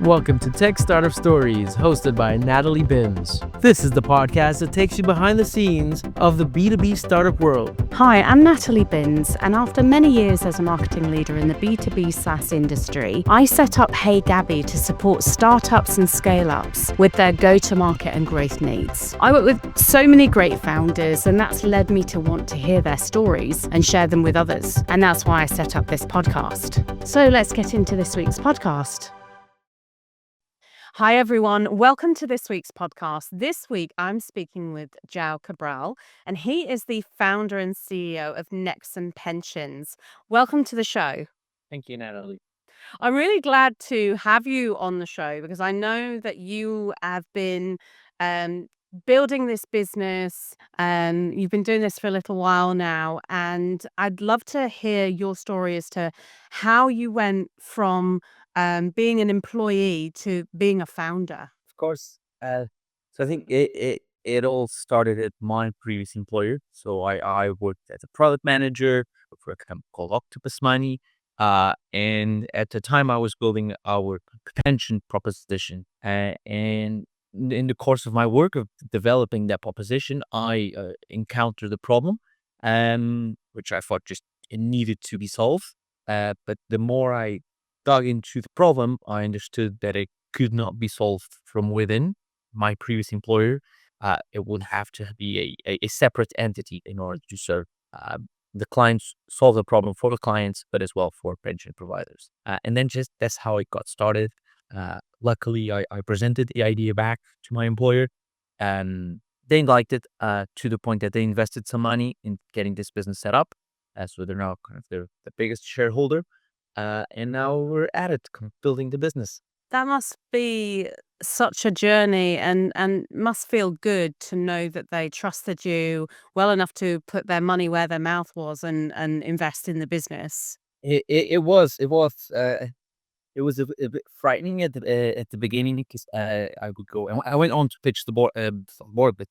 Welcome to Tech Startup Stories, hosted by Natalie Bims. This is the podcast that takes you behind the scenes of the B2B startup world. Hi, I'm Natalie Bims, and after many years as a marketing leader in the B2B SaaS industry, I set up Hey Gabby to support startups and scale-ups with their go-to-market and growth needs. I work with so many great founders, and that's led me to want to hear their stories and share them with others. And that's why I set up this podcast. So let's get into this week's podcast. Hi, everyone. Welcome to this week's podcast. This week, I'm speaking with João Cabral, and he is the founder and CEO of Nexum Pensions. Welcome to the show. Thank you, Natalie. I'm really glad to have you on the show because I know that you have been building this business. You've been doing this for a little while now, and I'd love to hear your story as to how you went from being an employee to being a founder. Of course. So I think it all started at my previous employer. So I worked as a product manager for a company called Octopus Money. And at the time I was building our pension proposition. And in the course of my work of developing that proposition, I encountered a problem, which I thought just it needed to be solved. But the more I dug into the problem, I understood that it could not be solved from within my previous employer. It would have to be a separate entity in order to serve the clients, solve the problem for the clients, but as well for pension providers. And then just that's how it got started. Luckily, I presented the idea back to my employer, and they liked it to the point that they invested some money in getting this business set up. So they're now kind of the biggest shareholder. And now we're at it, building the business. That must be such a journey and must feel good to know that they trusted you well enough to put their money where their mouth was and invest in the business. It was a bit frightening at the beginning because I would go and I went on to pitch the board, but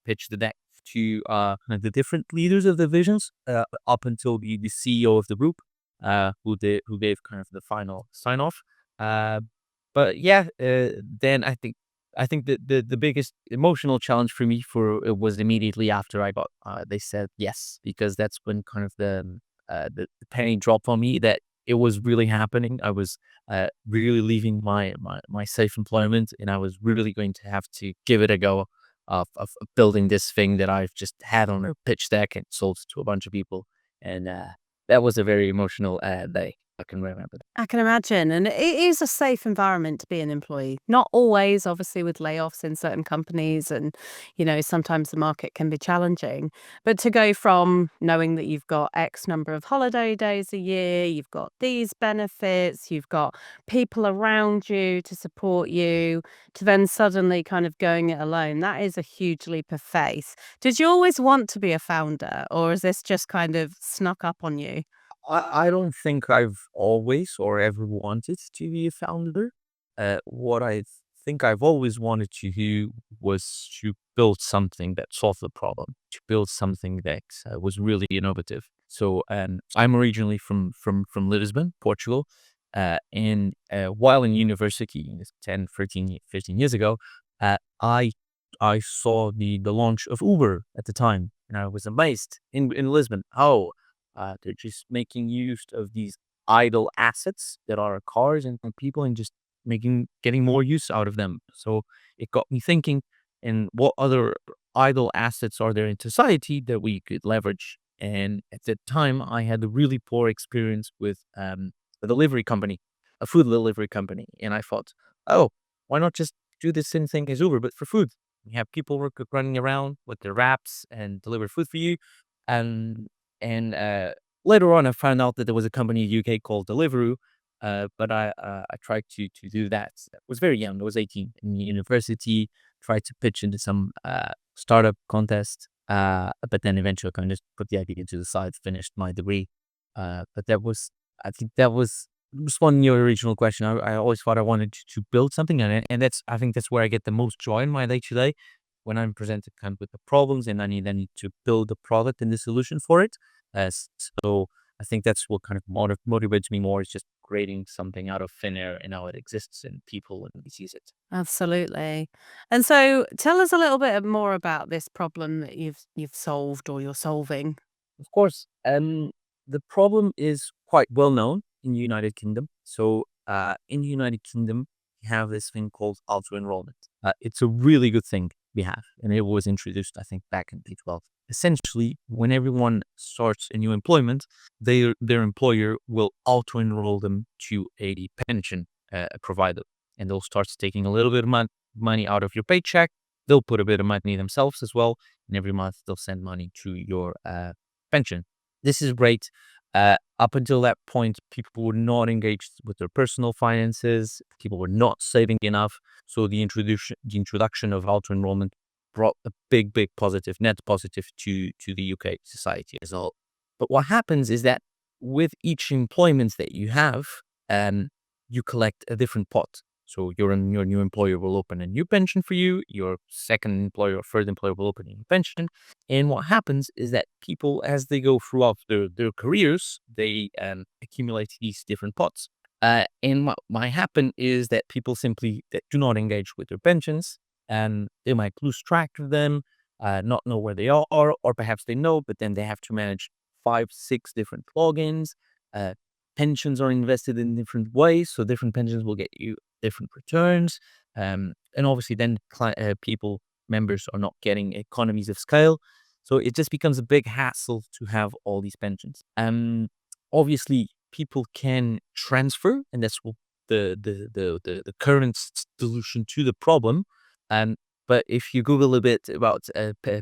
pitch the deck to the different leaders of the divisions up until the CEO of the group, who gave kind of the final sign off. But yeah, then I think the biggest emotional challenge for me it was immediately after I got they said yes, because that's when kind of the penny dropped on me that it was really happening. I was really leaving my safe employment, and I was really going to have to give it a go of building this thing that I've just had on a pitch deck and sold to a bunch of people. And that was a very emotional day. I can remember. I can imagine. And it is a safe environment to be an employee. Not always, obviously, with layoffs in certain companies. And, sometimes the market can be challenging. But to go from knowing that you've got X number of holiday days a year, you've got these benefits, you've got people around you to support you, to then suddenly kind of going it alone, that is a huge leap of faith. Did you always want to be a founder, or is this just kind of snuck up on you? I don't think I've always or ever wanted to be a founder. What I think I've always wanted to do was to build something that solved the problem, to build something that was really innovative. So I'm originally from Lisbon, Portugal. And while in university, 10, 13, 15 years ago, I saw the launch of Uber at the time, and I was amazed in Lisbon. They're just making use of these idle assets that are cars and people, and just getting more use out of them. So it got me thinking, and what other idle assets are there in society that we could leverage? And at that time, I had a really poor experience with a delivery company, a food delivery company. And I thought, oh, why not just do the same thing as Uber, but for food? We have people running around with their wraps and deliver food for you. And and later on, I found out that there was a company in the UK called Deliveroo. But I tried to do that. I was very young. I was 18 in university. Tried to pitch into some startup contest. But then eventually, kind of just put the idea to the side. Finished my degree. But I think that was responding to your original question. I always thought I wanted to build something, and I think that's where I get the most joy in my day to day, when I'm presented kind of with the problems and I need to build a product and the solution for it. So I think that's what kind of motivates me more, is just creating something out of thin air, and now it exists and people and sees it. Absolutely. And so tell us a little bit more about this problem that you've solved or you're solving. Of course, the problem is quite well known in the United Kingdom. So, in the United Kingdom, we have this thing called auto enrollment. It's a really good thing we have, and it was introduced, I think, back in 2012. Essentially, when everyone starts a new employment, their employer will auto enroll them to a pension provider, and they'll start taking a little bit of money out of your paycheck. They'll put a bit of money themselves as well, and every month they'll send money to your pension. This is great. Up until that point, people were not engaged with their personal finances. People were not saving enough. So the introduction of auto enrollment brought a big positive, net positive to the UK society as a whole. But what happens is that with each employment that you have, you collect a different pot. So your new employer will open a new pension for you. Your second employer or third employer will open a new pension. And what happens is that people, as they go throughout their careers, they accumulate these different pots. And what might happen is that people simply that do not engage with their pensions, and they might lose track of them, not know where they are, or perhaps they know, but then they have to manage 5, 6 different logins. Uh, Pensions are invested in different ways, so different pensions will get you different returns. And obviously, then people members are not getting economies of scale. So it just becomes a big hassle to have all these pensions. Obviously, people can transfer, and that's what the current solution to the problem. Um, but if you Google a bit about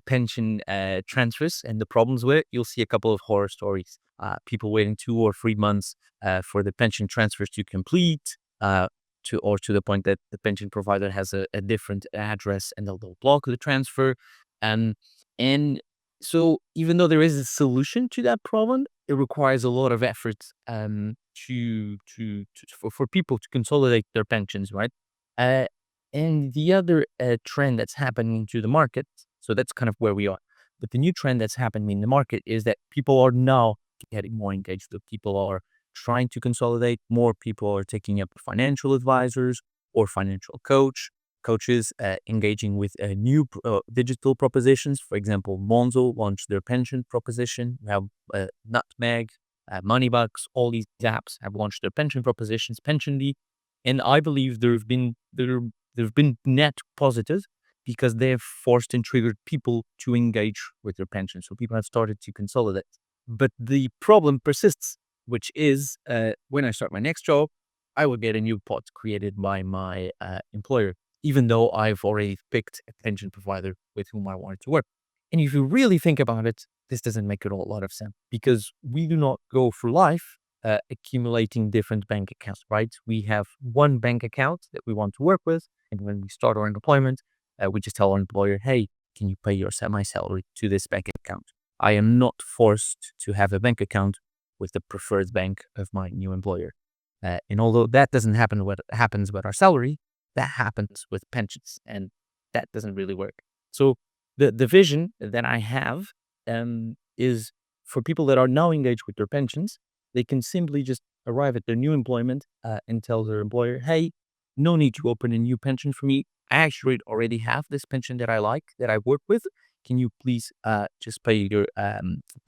pension transfers and the problems with it, you'll see a couple of horror stories. People waiting 2 or 3 months for the pension transfers to complete. To the point that the pension provider has a different address, and they'll block the transfer. Um, and so even though there is a solution to that problem, it requires a lot of effort for people to consolidate their pensions, right? Uh, and the other trend that's happening to the market, so that's kind of where we are. But the new trend that's happening in the market is that people are now getting more engaged. The people are trying to consolidate. More people are taking up financial advisors or financial coaches, engaging with new digital propositions. For example, Monzo launched their pension proposition. We have Nutmeg, Moneybucks, all these apps have launched their pension propositions, Pensionly, and I believe there have been net positive because they have forced and triggered people to engage with their pension. So people have started to consolidate. But the problem persists, which is when I start my next job, I will get a new pot created by my employer, even though I've already picked a pension provider with whom I wanted to work. And if you really think about it, this doesn't make a lot of sense because we do not go through life accumulating different bank accounts, right? We have one bank account that we want to work with. And when we start our employment, we just tell our employer, hey, can you pay your semi-salary to this bank account? I am not forced to have a bank account with the preferred bank of my new employer. And although that doesn't happen what happens with our salary, that happens with pensions, and that doesn't really work. So the vision that I have is for people that are now engaged with their pensions, they can simply just arrive at their new employment and tell their employer, hey, no need to open a new pension for me. I actually already have this pension that I like, that I work with. Can you please just pay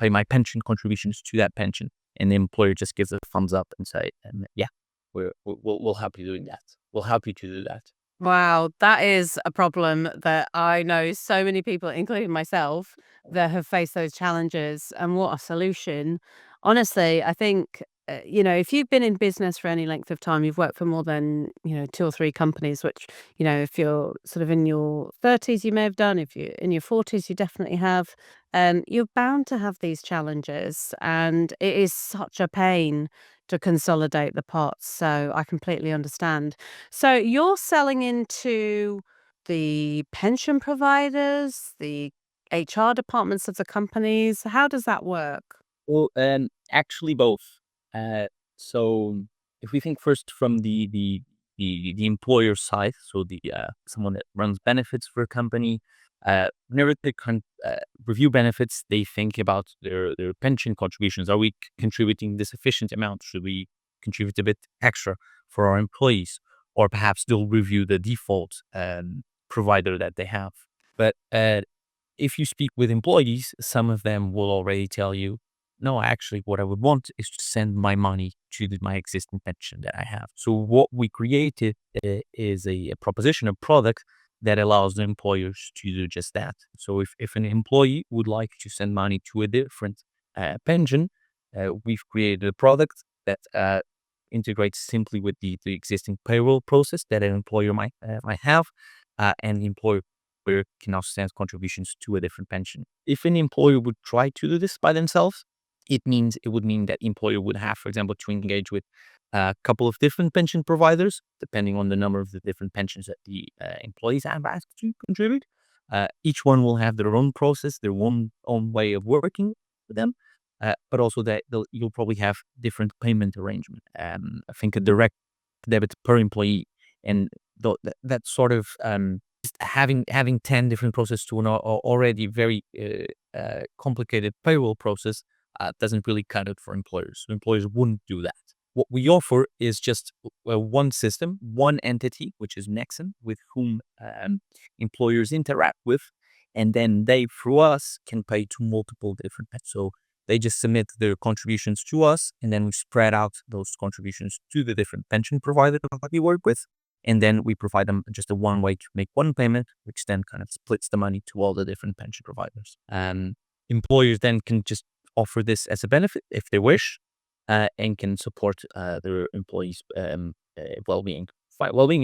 my pension contributions to that pension? And the employer just gives a thumbs up and say, yeah, we'll help you doing that. We'll help you to do that. Wow, that is a problem that I know so many people, including myself, that have faced those challenges. And what a solution. Honestly, I think, if you've been in business for any length of time, you've worked for more than, 2 or 3 companies, which, if you're sort of in your 30s, you may have done. If you're in your 40s, you definitely have. You're bound to have these challenges. And it is such a pain to consolidate the pots. So I completely understand. So you're selling into the pension providers, the HR departments of the companies. How does that work? Well, actually both. Uh, so if we think first from the employer side, so the someone that runs benefits for a company, whenever they review benefits, they think about their pension contributions. Are we contributing this sufficient amount? Should we contribute a bit extra for our employees? Or perhaps they'll review the default provider that they have. But if you speak with employees, some of them will already tell you, no, actually, what I would want is to send my money to my existing pension that I have. So what we created is a proposition, a product that allows the employers to do just that. So if an employee would like to send money to a different pension, we've created a product that integrates simply with the existing payroll process that an employer might have, and the employer can also send contributions to a different pension. If an employer would try to do this by themselves, it would mean that employer would have, for example, to engage with a couple of different pension providers, depending on the number of the different pensions that the employees have asked to contribute. Each one will have their own process, their own way of working with them, but also that you'll probably have different payment arrangement. I think a direct debit per employee, and that sort of just having 10 different processes to an already very complicated payroll process doesn't really cut it for employers. So employers wouldn't do that. What we offer is just one system, one entity, which is Nexum, with whom employers interact with, and then they, through us, can pay to multiple different pensions. So they just submit their contributions to us, and then we spread out those contributions to the different pension providers that we work with. And then we provide them just a one way to make one payment, which then kind of splits the money to all the different pension providers. Employers then can just offer this as a benefit if they wish, and can support their employees' well-being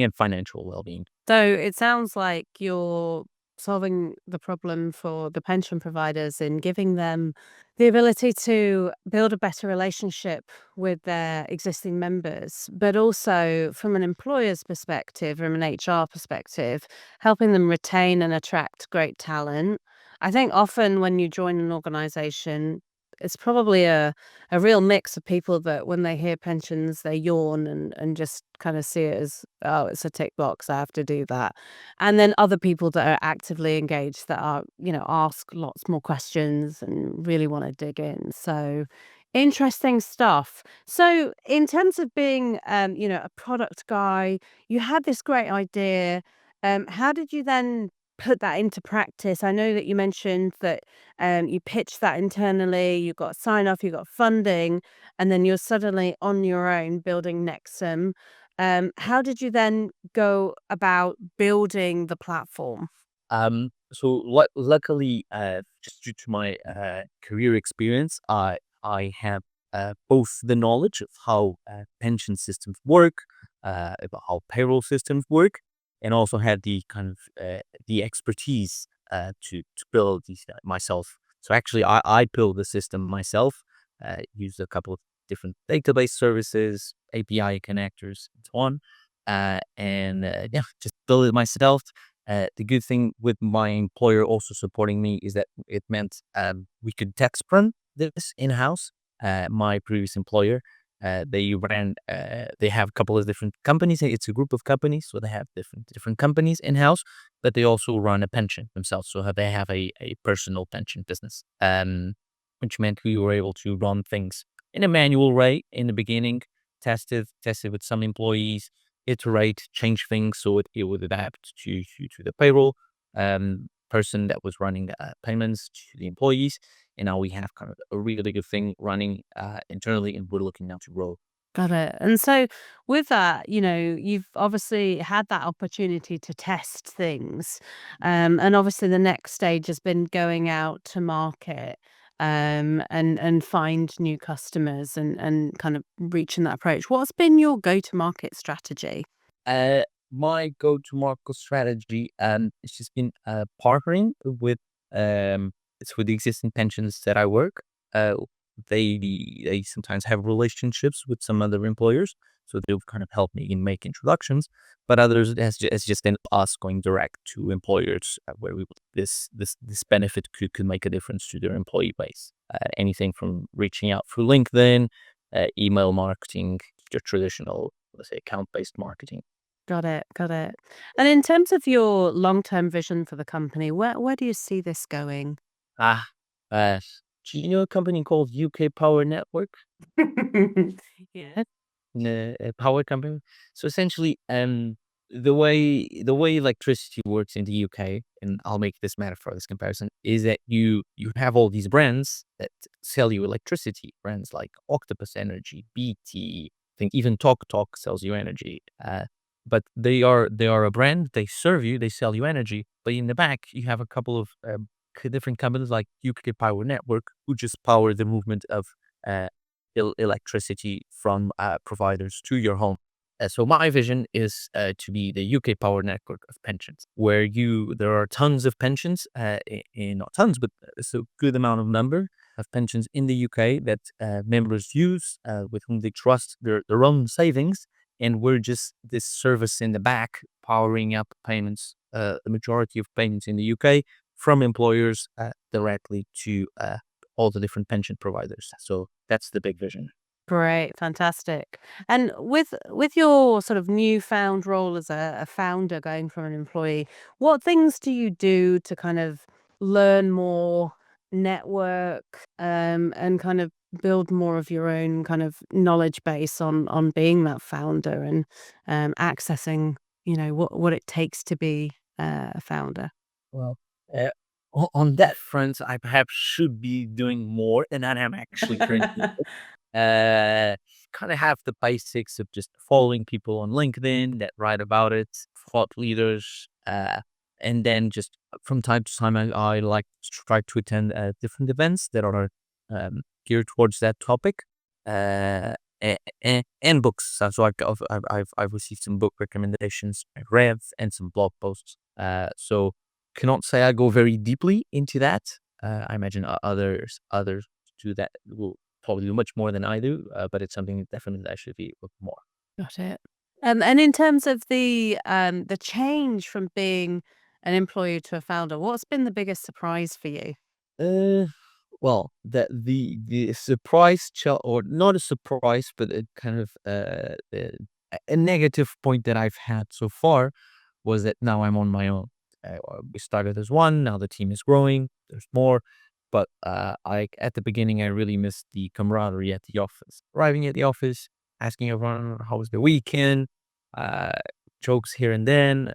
and financial well-being. So it sounds like you're solving the problem for the pension providers in giving them the ability to build a better relationship with their existing members, but also from an employer's perspective, from an HR perspective, helping them retain and attract great talent. I think often when you join an organization, it's probably a real mix of people that when they hear pensions, they yawn and just kind of see it as, oh, it's a tick box, I have to do that. And then other people that are actively engaged that are, ask lots more questions and really want to dig in. So interesting stuff. So in terms of being, a product guy, you had this great idea. How did you then put that into practice? I know that you mentioned that you pitched that internally, you got sign off, you got funding, and then you're suddenly on your own building Nexum. How did you then go about building the platform? So luckily, just due to my career experience, I have both the knowledge of how pension systems work, about how payroll systems work, and also had the kind of the expertise to build these myself. So actually, I built the system myself. Used a couple of different database services, API connectors, and so on, and yeah, just built it myself. The good thing with my employer also supporting me is that it meant we could tax run this in house. My previous employer, they have a couple of different companies. It's a group of companies, so they have different companies in house, but they also run a pension themselves. So they have a personal pension business, which meant we were able to run things in a manual way in the beginning, test it with some employees, iterate, change things so it would adapt to the payroll person that was running payments to the employees. And now we have kind of a really good thing running internally, and we're looking now to grow. Got it. And so with that, you've obviously had that opportunity to test things. And obviously the next stage has been going out to market, and find new customers and kind of reaching that approach. What's been your go-to-market strategy? Uh, my go-to-market strategy, it's just been partnering with it's with the existing pensions that I work. Uh, they sometimes have relationships with some other employers, so they'll kind of help me in make introductions. But others, it's just been us going direct to employers where this benefit could make a difference to their employee base. Anything from reaching out through LinkedIn, email marketing, your traditional, let's say, account-based marketing. Got it. Got it. And in terms of your long-term vision for the company, where do you see this going? Ah, uh, do you know a company called UK Power Network? Yeah. A power company. So essentially, the way electricity works in the UK, and I'll make this metaphor, this comparison, is that you have all these brands that sell you electricity. Brands like Octopus Energy, BT, I think even Talk Talk sells you energy. But they are a brand. They serve you. They sell you energy. But in the back, you have a couple of different companies like UK Power Network, who just power the movement of uh, electricity from providers to your home. So my vision is to be the UK power network of pensions, where there are tons of pensions, not tons, but it's a good amount of number of pensions in the UK that members use, with whom they trust their own savings, and we're just this service in the back powering up payments, the majority of payments in the UK from employers directly to all the different pension providers. So that's the big vision. Great, fantastic. And with your sort of newfound role as a founder going from an employee, what things do you do to kind of learn more, network, and kind of build more of your own kind of knowledge base on being that founder and accessing, what it takes to be a founder? Well, uh, on that front, I perhaps should be doing more than I am actually currently. Uh, Kind of have the basics of just following people on LinkedIn that write about it, thought leaders, and then just from time to time, I like to try to attend different events that are geared towards that topic, and books. So I've received some book recommendations, I read, and some blog posts. So cannot say I go very deeply into that. I imagine others do that will probably do much more than I do, but it's something that definitely I should be looking more. Got it. And in terms of the change from being an employee to a founder, what's been the biggest surprise for you? Uh, well, the surprise or not a surprise, but a kind of a negative point that I've had so far was that now I'm on my own. We started as one, now the team is growing. There's more, but I at the beginning I really missed the camaraderie at the office. Arriving at the office, asking everyone how was the weekend, uh, jokes here and then.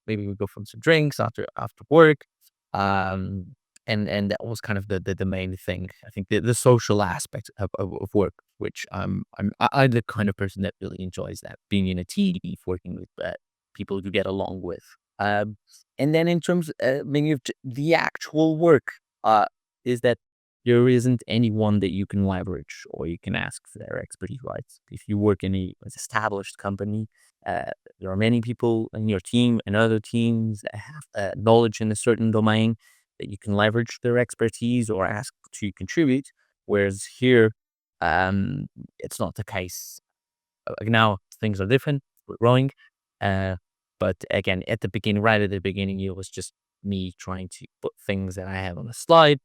Maybe we go for some drinks after work. Um, and that was kind of the main thing. I think the social aspect of work, which I'm the kind of person that really enjoys that, being in a team, working with people you get along with. Um, and then in terms maybe of the actual work, uh, is that there isn't anyone that you can leverage or you can ask for their expertise, right? If you work in a established company, there are many people in your team and other teams that have knowledge in a certain domain that you can leverage their expertise or ask to contribute. Whereas here, it's not the case. Now things are different. We're growing. Uh, but again, right at the beginning, it was just me trying to put things that I have on a slide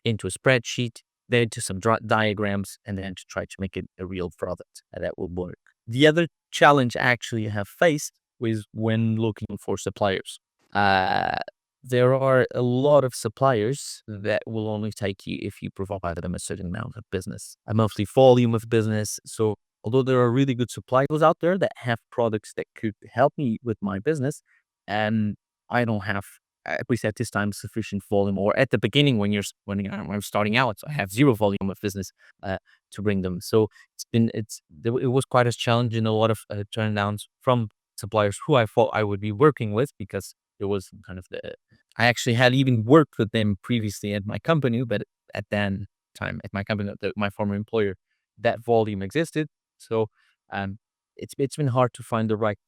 into a spreadsheet, then to some diagrams, and then to try to make it a real product that will work. The other challenge I actually have faced was when looking for suppliers. Uh, there are a lot of suppliers that will only take you if you provide them a certain amount of business, a monthly volume of business. So although there are really good suppliers out there that have products that could help me with my business, and I don't have, at least at this time, sufficient volume, or at the beginning when I'm starting out, I have zero volume of business to bring them. So it was quite a challenge and a lot of turndowns from suppliers who I thought I would be working with, because there was kind of I actually had even worked with them previously at my company, but at that time at my company, my former employer, that volume existed. So um, it's been hard to find the right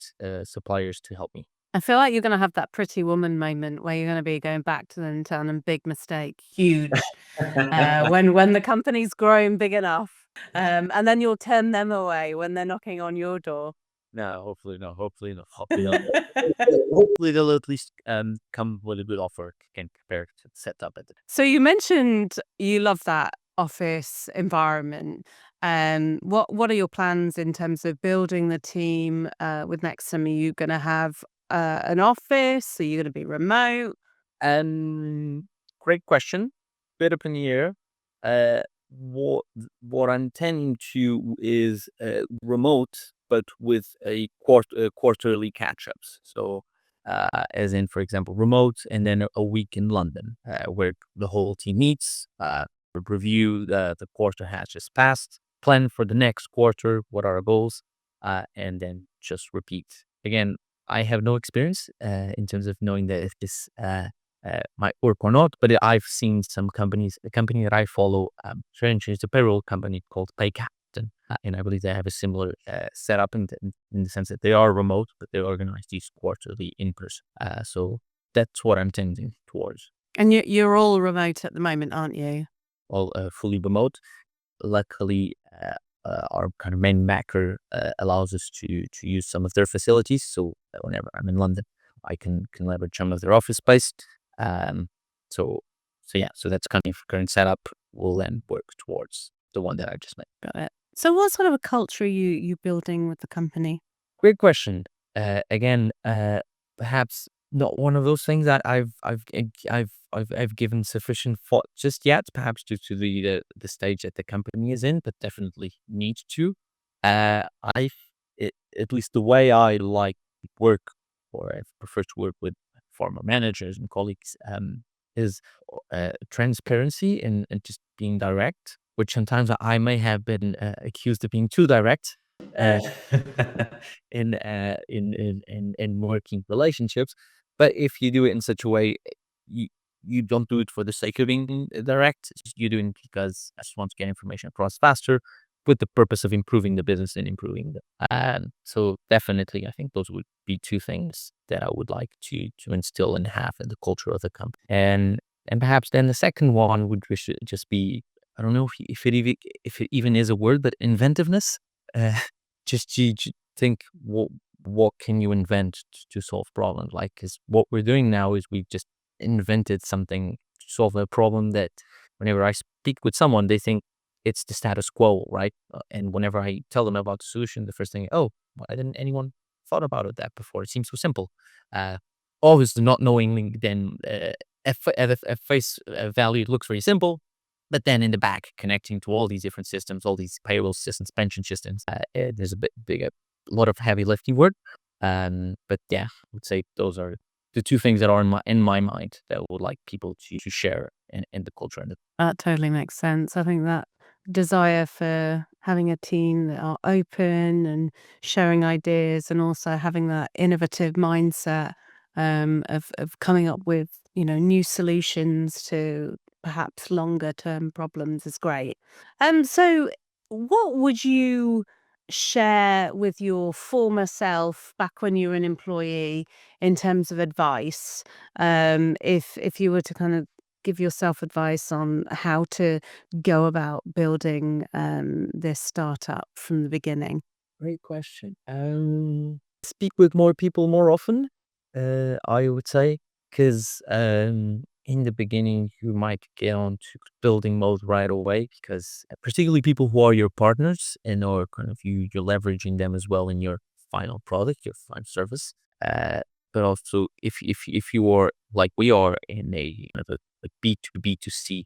suppliers to help me. I feel like you're gonna have that pretty woman moment where you're gonna be going back to them and telling them, "Big mistake, huge," when the company's grown big enough, and then you'll turn them away when they're knocking on your door. No, hopefully no. Hopefully no. Hopefully they'll at least come with a good offer can compare to the setup at the. So you mentioned you love that office environment. What are your plans in terms of building the team with Nexum? Are you going to have an office? Are you going to be remote? Um, Great question. bit up in the air. Uh, what what I'm intending to is remote, but with a quarterly catch-ups. So, as in, for example, remote, and then a week in London, where the whole team meets, review the quarter has just passed, plan for the next quarter, what are our goals, and then just repeat. Again, I have no experience in terms of knowing that if this might work or not. But I've seen some companies, a company that I follow, it's a payroll company called Pay Captain, and I believe they have a similar setup in the sense that they are remote, but they organize these quarterly in person. So that's what I'm tending towards. And you're all remote at the moment, aren't you? All fully remote. Luckily, our kind of main backer allows us to use some of their facilities. So whenever I'm in London, I can leverage some of their office space. Um, so yeah, so that's kind of current setup. We'll then work towards the one that I just made. Got it. So what sort of a culture are you building with the company? Great question. Again, perhaps not one of those things that I've given sufficient thought just yet. Perhaps due to the stage that the company is in, but definitely need to. I at least the way I like to work, or I prefer to work with former managers and colleagues, is transparency and just being direct. Which sometimes I may have been accused of being too direct uh, in working relationships. But if you do it in such a way, you you don't do it for the sake of being direct. You're doing it because I just want to get information across faster, with the purpose of improving the business and improving the. And so definitely, I think those would be two things that I would like to instill and have in the culture of the company. And perhaps then the second one would just be, I don't know if it even is a word, but inventiveness. Uh, just to think what can you invent to solve problems? Like, because what we're doing now is we've just invented something to solve a problem that whenever I speak with someone, they think it's the status quo, right? And whenever I tell them about the solution, the first thing, oh, why didn't anyone thought about it that before? It seems so simple. Uh, Always not knowing then at face value, it looks very simple. But then in the back, connecting to all these different systems, all these payroll systems, pension systems, there's a lot of heavy lifting work. But yeah, I would say those are the two things that are in my mind that I would like people to share in the culture. That totally makes sense. I think that desire for having a team that are open and sharing ideas and also having that innovative mindset of coming up with, new solutions to perhaps longer term problems is great. So what would you share with your former self back when you were an employee in terms of advice? If you were to kind of give yourself advice on how to go about building this startup from the beginning? Great question. Speak with more people more often, I would say, because in the beginning you might get on to building mode right away, because particularly people who are your partners and or kind of you're leveraging them as well in your final product, your final service. Uh, but also if you are like we are in a kind of a B2B2C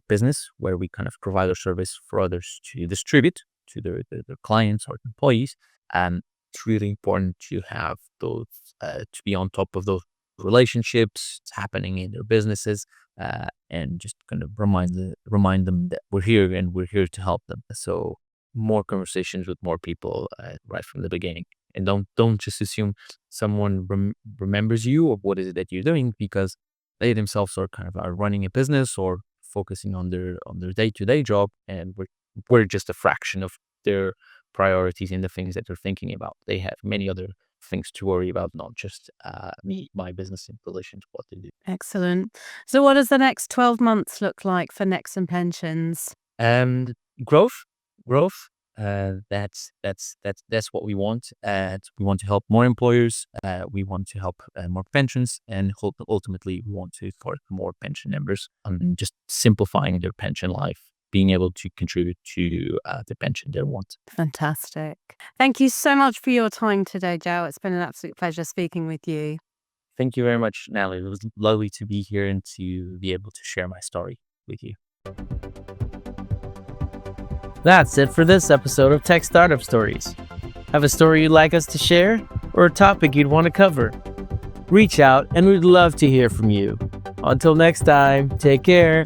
business where we kind of provide a service for others to distribute to their clients or employees. It's really important to have those, to be on top of those relationships happening in their businesses, and just kind of remind them that we're here and we're here to help them. So more conversations with more people right from the beginning, and don't just assume someone remembers you or what is it that you're doing, because they themselves are kind of are running a business or focusing on their day-to-day job, and we're just a fraction of their priorities in the things that they're thinking about. They have many other things to worry about, not just me, my business in relation to what they do. Excellent. So, what does the next 12 months look like for Nexum Pensions? And growth, growth. That's what we want. We want to help more employers. We want to help more pensions, and ultimately, we want to support more pension members on just simplifying their pension life, being able to contribute to the pension they want. Fantastic. Thank you so much for your time today, Joe. It's been an absolute pleasure speaking with you. Thank you very much, Natalie. It was lovely to be here and to be able to share my story. with you. That's it for this episode of Tech Startup Stories. Have a story you'd like us to share or a topic you'd want to cover? Reach out and we'd love to hear from you. Until next time, take care.